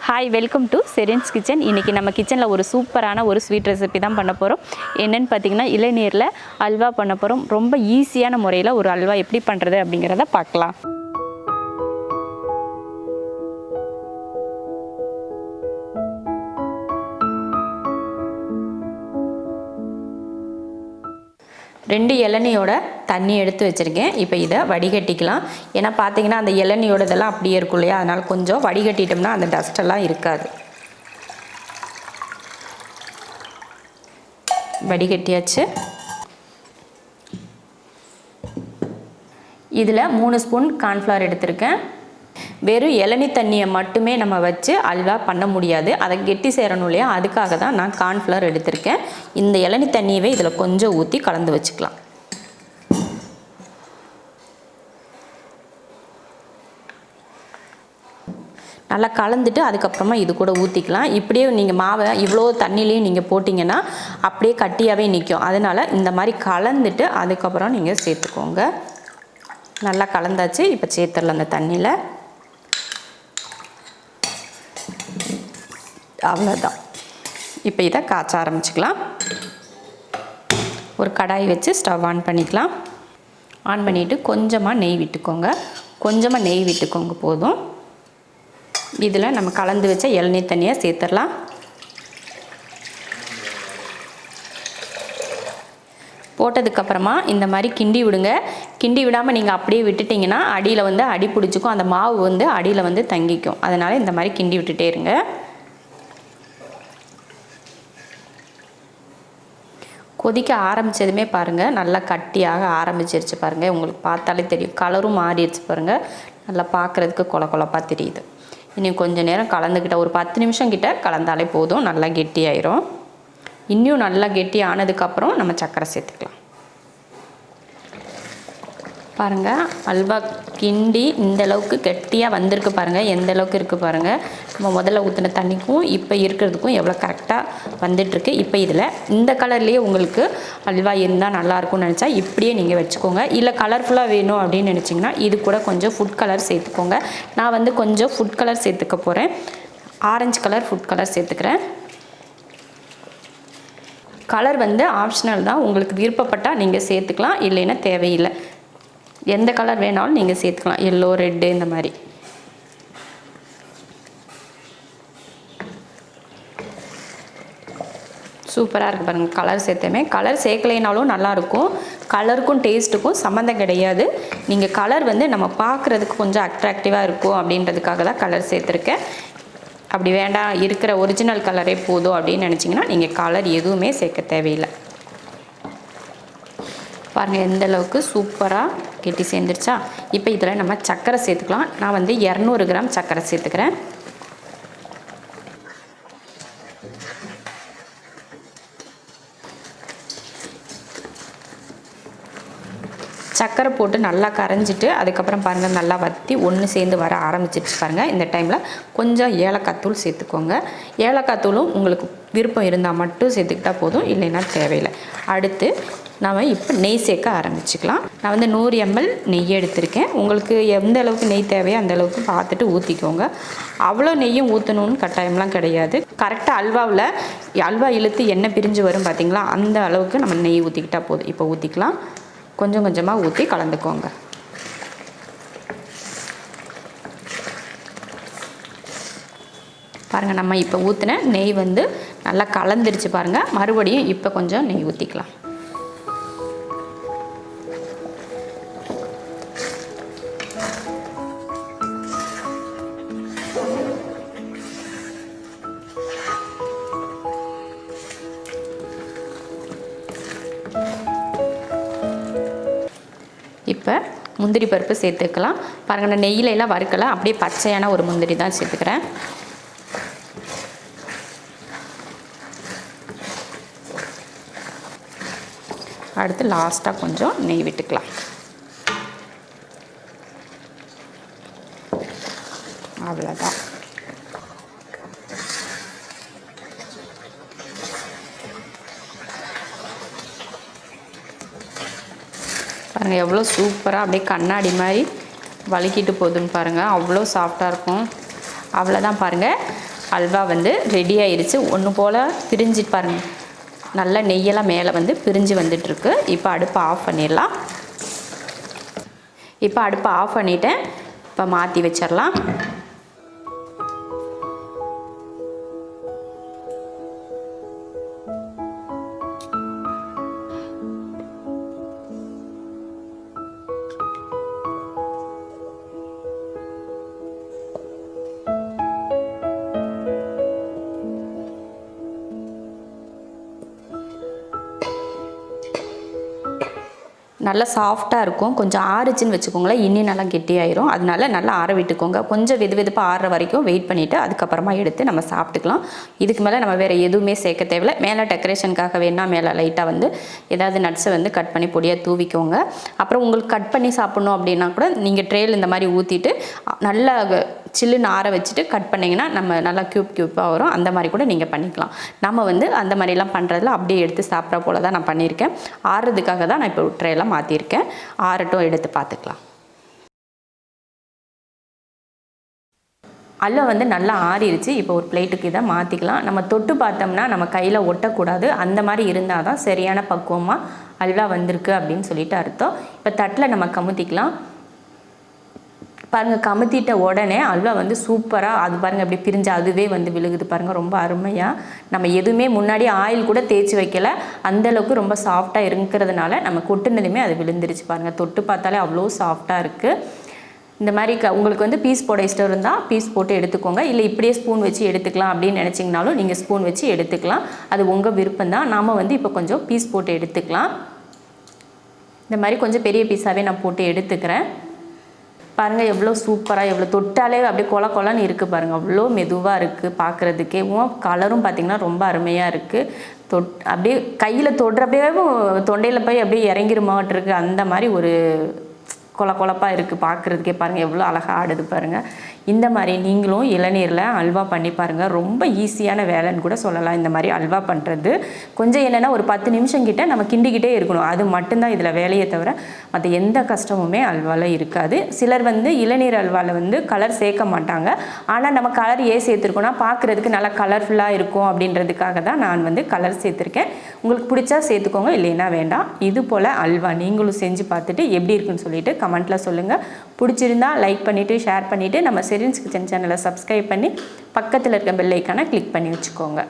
Hi, welcome to செரின்ஸ் kitchen. இன்றைக்கி நம்ம கிச்சனில் ஒரு சூப்பரான ஒரு ஸ்வீட் ரெசிபி தான் பண்ண போகிறோம். என்னென்னு பார்த்தீங்கன்னா, இளநீரில் அல்வா பண்ண போகிறோம். ரொம்ப ஈஸியான முறையில் ஒரு அல்வா எப்படி பண்ணுறது அப்படிங்கிறத பார்க்கலாம். ரெண்டு இளநியோட தண்ணி எடுத்து வச்சுருக்கேன். இப்போ இதை வடிகட்டிக்கலாம். ஏன்னா பார்த்தீங்கன்னா அந்த இளநியோட இதெல்லாம் அப்படியே இருக்கும் இல்லையா, அதனால் கொஞ்சம் வடிகட்டிட்டோம்னா அந்த டஸ்டெல்லாம் இருக்காது. வடிகட்டியாச்சு. இதில் 3 ஸ்பூன் கார்ன்ஃப்ளவர் எடுத்திருக்கேன். வெறும் இளநீ தண்ணியை மட்டுமே நம்ம வச்சு அல்வா பண்ண முடியாது, அதை கெட்டி சேரணும் இல்லையா, அதுக்காக தான் நான் கார்ன்ஃப்ளவர் எடுத்திருக்கேன். இந்த இளநீ தண்ணியவே இதில் கொஞ்சம் ஊற்றி கலந்து வச்சுக்கலாம். நல்லா கலந்துட்டு அதுக்கப்புறமா இது கூட ஊற்றிக்கலாம். இப்படியே நீங்கள் மாவை இவ்வளோ தண்ணிலையும் நீங்கள் போட்டிங்கன்னா அப்படியே கட்டியாகவே நிற்கும். அதனால் இந்த மாதிரி கலந்துட்டு அதுக்கப்புறம் நீங்கள் சேர்த்துக்கோங்க. நல்லா கலந்தாச்சு. இப்போ சேர்த்துடலாம் அந்த தண்ணியில். அவ்வளோதான். இப்போ இதை காய்ச்ச ஆரம்பிச்சுக்கலாம். ஒரு கடாய் வச்சு ஸ்டவ் ஆன் பண்ணிக்கலாம். ஆன் பண்ணிவிட்டு கொஞ்சமாக நெய் விட்டுக்கோங்க. கொஞ்சமாக நெய் விட்டுக்கோங்க போதும். இதில் நம்ம கலந்து வச்ச இளநீ தண்ணியை சேர்த்துடலாம். போட்டதுக்கப்புறமா இந்த மாதிரி கிண்டி விடுங்க. கிண்டி விடாமல் நீங்கள் அப்படியே விட்டுட்டிங்கன்னா அடியில் வந்து அடி பிடிச்சிக்கும், அந்த மாவு வந்து அடியில் வந்து தங்கிக்கும். அதனால் இந்த மாதிரி கிண்டி விட்டுட்டே இருங்க. கொதிக்க ஆரம்பித்ததுமே பாருங்கள், நல்லா கட்டியாக ஆரம்பிச்சிருச்சு பாருங்கள். உங்களுக்கு பார்த்தாலே தெரியும், கலரும் மாறிடுச்சு பாருங்கள். நல்லா பார்க்குறதுக்கு கொல கொலப்பாக தெரியுது. இன்னும் கொஞ்சம் நேரம் கலந்துக்கிட்ட ஒரு 10 நிமிஷம் கிட்ட கலந்தாலே போதும், நல்லா கெட்டியாயிரும். இன்னும் நல்லா கெட்டி ஆனதுக்கப்புறம் நம்ம சர்க்கரை சேர்த்துக்கலாம். பாருங்கள், அல்வா கிண்டி இந்த அளவுக்கு கெட்டியாக வந்திருக்கு பாருங்கள். எந்த அளவுக்கு இருக்குது பாருங்கள். நம்ம முதல்ல ஊற்றின தண்ணிக்கும் இப்போ இருக்கிறதுக்கும் எவ்வளோ கரெக்டாக வந்துட்டுருக்கு. இப்போ இதில் இந்த கலர்லேயே உங்களுக்கு அல்வா இருந்தால் நல்லாயிருக்கும்னு நினச்சா இப்படியே நீங்கள் வச்சுக்கோங்க. இல்லை கலர்ஃபுல்லாக வேணும் அப்படின்னு நினச்சிங்கன்னா இது கூட கொஞ்சம் ஃபுட் கலர் சேர்த்துக்கோங்க. நான் வந்து கொஞ்சம் ஃபுட் கலர் சேர்த்துக்க போகிறேன். ஆரஞ்சு கலர் ஃபுட் கலர் சேர்த்துக்கிறேன். கலர் வந்து ஆப்ஷனல் தான், உங்களுக்கு விருப்பப்பட்டால் நீங்கள் சேர்த்துக்கலாம், இல்லைன்னா தேவையில்லை. எந்த கலர் வேணாலும் நீங்கள் சேர்த்துக்கலாம், எல்லோ, ரெட்டு இந்த மாதிரி. சூப்பராக இருக்குது பாருங்கள். கலர் சேர்த்தமே, கலர் சேர்க்கலைனாலும் நல்லாயிருக்கும். கலருக்கும் டேஸ்ட்டுக்கும் சம்மந்தம் கிடையாது. நீங்கள் கலர் வந்து நம்ம பார்க்குறதுக்கு கொஞ்சம் அட்ராக்டிவாக இருக்கும் அப்படின்றதுக்காக தான் கலர் சேர்த்துருக்கேன். அப்படி வேண்டாம், இருக்கிற ஒரிஜினல் கலரே போதும் அப்படின்னு நினச்சிங்கன்னா நீங்கள் கலர் எதுவுமே சேர்க்க தேவையில்லை. பாருங்கள் எந்த அளவுக்கு சூப்பராக கெட்டி சேர்ந்துருச்சா. இப்போ இதில் நம்ம சர்க்கரை சேர்த்துக்கலாம். நான் வந்து 200 கிராம் சர்க்கரை சேர்த்துக்கிறேன். சர்க்கரை போட்டு நல்லா கரைஞ்சிட்டு அதுக்கப்புறம் பாருங்கள் நல்லா வற்றி ஒன்று சேர்ந்து வர ஆரம்பிச்சிருச்சு பாருங்கள். இந்த டைமில் கொஞ்சம் ஏலக்காய் தூள் சேர்த்துக்கோங்க. ஏலக்காய் தூளும் உங்களுக்கு விருப்பம் இருந்தால் மட்டும் சேர்த்துக்கிட்டால் போதும், இல்லைன்னா தேவையில்லை. அடுத்து நாம் இப்போ நெய் சேர்க்க ஆரம்பிச்சுக்கலாம். நான் வந்து 100 ml நெய் எடுத்திருக்கேன். உங்களுக்கு எந்த அளவுக்கு நெய் தேவையோ அந்த அளவுக்கு பார்த்துட்டு ஊற்றிக்கோங்க. அவ்வளோ நெய்யும் ஊற்றணும்னு கட்டாயம்லாம் கிடையாது. கரெக்டாக அல்வா இழுத்து எண்ணெய் பிரிஞ்சு வரும் பார்த்திங்களா, அந்த அளவுக்கு நம்ம நெய் ஊற்றிக்கிட்டால் போதும். இப்போ ஊற்றிக்கலாம். கொஞ்சம் கொஞ்சமாக ஊற்றி கலந்துக்கோங்க. பாருங்கள், நம்ம இப்போ ஊற்றின நெய் வந்து நல்லா கலந்துருச்சு பாருங்கள். மறுபடியும் இப்போ கொஞ்சம் நெய் ஊற்றிக்கலாம். இப்போ முந்திரி பருப்பு சேர்த்துக்கலாம். பாருங்கள், நான் நெய்யிலெல்லாம் வறுக்கலை, அப்படியே பச்சையான ஒரு முந்திரி தான் சேர்த்துக்கிறேன். அடுத்து லாஸ்ட்டாக கொஞ்சம் நெய் விட்டுக்கலாம். அவ்வளோதான். பாருங்கள் எவ்வளோ சூப்பராக அப்படியே கண்ணாடி மாதிரி வலிக்கிட்டு போகுதுன்னு பாருங்கள். அவ்வளோ சாஃப்டாக இருக்கும். அவ்வளோதான் பாருங்கள். அல்வா வந்து ரெடி ஆயிடுச்சு. ஒன்று போல் பிரிஞ்சு பாருங்கள், நல்லா நெய்யெல்லாம் மேலே வந்து பிரிஞ்சு வந்துட்டுருக்கு. இப்போ அடுப்பை ஆஃப் பண்ணிடலாம். இப்போ அடுப்பை ஆஃப் பண்ணிவிட்டேன். இப்போ மாற்றி வச்சிடலாம். நல்லா சாஃப்டாக இருக்கும். கொஞ்சம் ஆறுச்சுன்னு வச்சுக்கோங்களேன், இன்னும் நல்லா கெட்டியாயிரும். அதனால நல்லா ஆற விட்டுக்கோங்க. கொஞ்சம் வெதுப்பாக ஆறுற வரைக்கும் வெயிட் பண்ணிவிட்டு அதுக்கப்புறமா எடுத்து நம்ம சாப்பிட்டுக்கலாம். இதுக்கு மேலே நம்ம வேறு எதுவுமே சேர்க்க தேவையில்லை. மேலே டெக்கரேஷனுக்காக வேணால் மேலே லைட்டாக வந்து ஏதாவது நட்ஸை வந்து கட் பண்ணி பொடியாக தூவிக்கோங்க. அப்புறம் உங்களுக்கு கட் பண்ணி சாப்பிட்ணும் அப்படின்னா கூட நீங்கள் ட்ரேயில் இந்த மாதிரி ஊற்றிட்டு நல்லா சில்லுன்னு ஆற வச்சுட்டு கட் பண்ணிங்கன்னா நம்ம நல்லா க்யூப்பாக வரும். அந்த மாதிரி கூட நீங்கள் பண்ணிக்கலாம். நம்ம வந்து அந்த மாதிரிலாம் பண்ணுறதில்ல, அப்படியே எடுத்து சாப்பிட்ற போல தான் நான் பண்ணியிருக்கேன். ஆறுறதுக்காக தான் நான் இப்போ ட்ரேலாம் மாற்றிருக்கேன். ஆறட்டும், எடுத்து பார்த்துக்கலாம். அல்வா வந்து நல்லா ஆறிடுச்சு. இப்போ ஒரு பிளேட்டுக்கு இதை மாற்றிக்கலாம். நம்ம தொட்டு பார்த்தோம்னா நம்ம கையில் ஒட்டக்கூடாது. அந்த மாதிரி இருந்தால் தான் சரியான பக்குவமாக அல்வா வந்திருக்கு அப்படின்னு சொல்லிட்டு அர்த்தம். இப்போ தட்டில் நம்ம கமுத்திக்கலாம். பாருங்கள், கமுத்திட்ட உடனே அல்வா வந்து சூப்பராக அது பாருங்கள் அப்படி பிரிஞ்சு அதுவே வந்து விழுகுது பாருங்கள், ரொம்ப அருமையாக. நம்ம எதுவுமே முன்னாடி ஆயில் கூட தேய்ச்சி வைக்கல, அந்தளவுக்கு ரொம்ப சாஃப்டாக இருக்கிறதுனால நம்ம கொட்டுனதுமே அது விழுந்துருச்சு பாருங்கள். தொட்டு பார்த்தாலே அவ்வளோ சாஃப்டாக இருக்குது. இந்த மாதிரி உங்களுக்கு வந்து பீஸ் போட இஷ்டம் இருந்தால் பீஸ் போட்டு எடுத்துக்கோங்க. இல்லை இப்படியே ஸ்பூன் வச்சு எடுத்துக்கலாம் அப்படின்னு நினச்சிங்கனாலும் நீங்கள் ஸ்பூன் வச்சு எடுத்துக்கலாம். அது உங்கள் விருப்பம் தான். நாம் வந்து இப்போ கொஞ்சம் பீஸ் போட்டு எடுத்துக்கலாம். இந்த மாதிரி கொஞ்சம் பெரிய பீஸாகவே நான் போட்டு எடுத்துக்கிறேன். பாருங்கள் எவ்வளோ சூப்பராக, எவ்வளோ தொட்டாலே அப்படியே கொலன்னு இருக்குது பாருங்கள். அவ்வளோ மெதுவாக இருக்குது பார்க்குறதுக்கே. கலரும் பார்த்திங்கன்னா ரொம்ப அருமையாக இருக்குது. அப்படியே கையில் தொடுறப்பவே தொண்டையில் போய் அப்படியே இறங்கிருமாட்டிருக்கு. அந்த மாதிரி ஒரு கொலப்பாக இருக்குது பார்க்குறதுக்கே. பாருங்கள் எவ்வளோ அழகாக ஆடுது பாருங்கள். இந்த மாதிரி நீங்களும் இளநீரில் அல்வா பண்ணி பாருங்கள். ரொம்ப ஈஸியான வேலைன்னு கூட சொல்லலாம் இந்த மாதிரி அல்வா பண்ணுறது. கொஞ்சம் என்னென்னா ஒரு 10 நிமிஷம் கிட்ட நம்ம கிண்டிக்கிட்டே இருக்கணும். அது மட்டும்தான் இதில் வேலையை தவிர மற்ற எந்த கஷ்டமுமே அல்வாவில் இருக்காது. சிலர் வந்து இளநீர் அல்வாவில் வந்து கலர் சேர்க்க மாட்டாங்க. ஆனால் நம்ம கலர் ஏன் சேர்த்துருக்கோன்னா பார்க்குறதுக்கு நல்லா கலர்ஃபுல்லாக இருக்கும் அப்படின்றதுக்காக தான் நான் வந்து கலர் சேர்த்துருக்கேன். உங்களுக்கு பிடிச்சா சேர்த்துக்கோங்க, இல்லைன்னா வேண்டாம். இது போல் அல்வா நீங்களும் செஞ்சு பார்த்துட்டு எப்படி இருக்குன்னு சொல்லிட்டு கமெண்ட்டில் சொல்லுங்கள். பிடிச்சிருந்தா லைக் பண்ணிவிட்டு ஷேர் பண்ணிவிட்டு நம்ம ஷெரின்ஸ் கிச்சன் சேனலை சப்ஸ்கிரைப் பண்ணி பக்கத்தில் இருக்க பெல் ஐக்கானை கிளிக் பண்ணி வச்சுக்கோங்க.